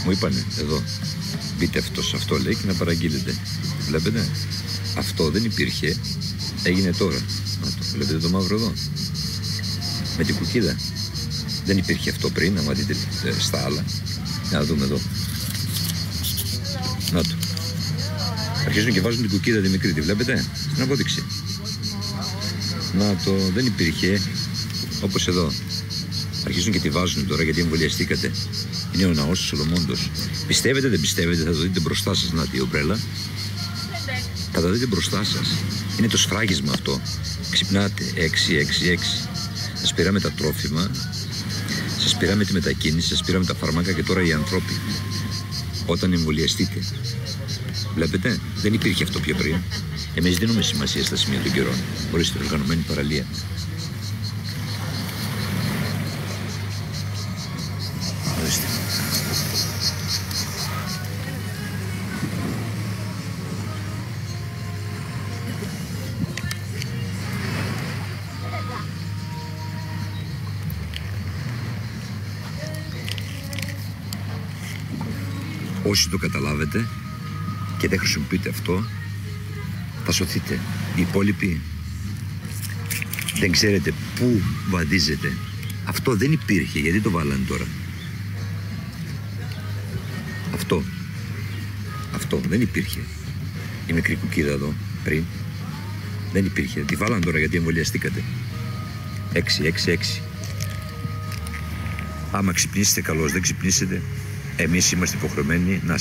Μου είπανε εδώ, μπείτε σε αυτό λέει και να παραγγείλετε. Βλέπετε, αυτό δεν υπήρχε, έγινε τώρα. Να το βλέπετε το μαύρο εδώ, με την κουκίδα. Δεν υπήρχε αυτό πριν, άμα δείτε στα άλλα. Να δούμε εδώ. Να το. Αρχίζουν και βάζουν την κουκίδα τη μικρή, τη βλέπετε, στην απόδειξη. Να το, δεν υπήρχε, όπως εδώ. Αρχίζουν και τη βάζουν τώρα γιατί εμβολιαστήκατε. Είναι ο ναός του Σολομώντος. Πιστεύετε, δεν πιστεύετε, θα το δείτε μπροστά σας. Να τη ομπρέλα. Θα το δείτε μπροστά σας. Είναι το σφράγισμα αυτό. Ξυπνάτε. 6. Σας πήραμε τα τρόφιμα. Σας πήραμε τη μετακίνηση. Σας πήραμε τα φάρμακα και τώρα οι ανθρώποι. Όταν εμβολιαστείτε. Βλέπετε, δεν υπήρχε αυτό πιο πριν. Εμείς δίνουμε σημασία στα σημεία των καιρών. Χωρίς την οργανωμένη παραλία. Ορίστε. Όσοι το καταλάβετε και δεν χρησιμοποιείτε αυτό, θα σωθείτε. Οι υπόλοιποι δεν ξέρετε πού βαδίζετε. Αυτό δεν υπήρχε, γιατί το βάλανε τώρα. Αυτό δεν υπήρχε. Η μικρή κουκίδα εδώ πριν δεν υπήρχε. Τη βάλανε τώρα γιατί εμβολιαστήκατε. 6. Άμα ξυπνήσετε καλώς, δεν ξυπνήσετε, εμείς είμαστε υποχρεωμένοι να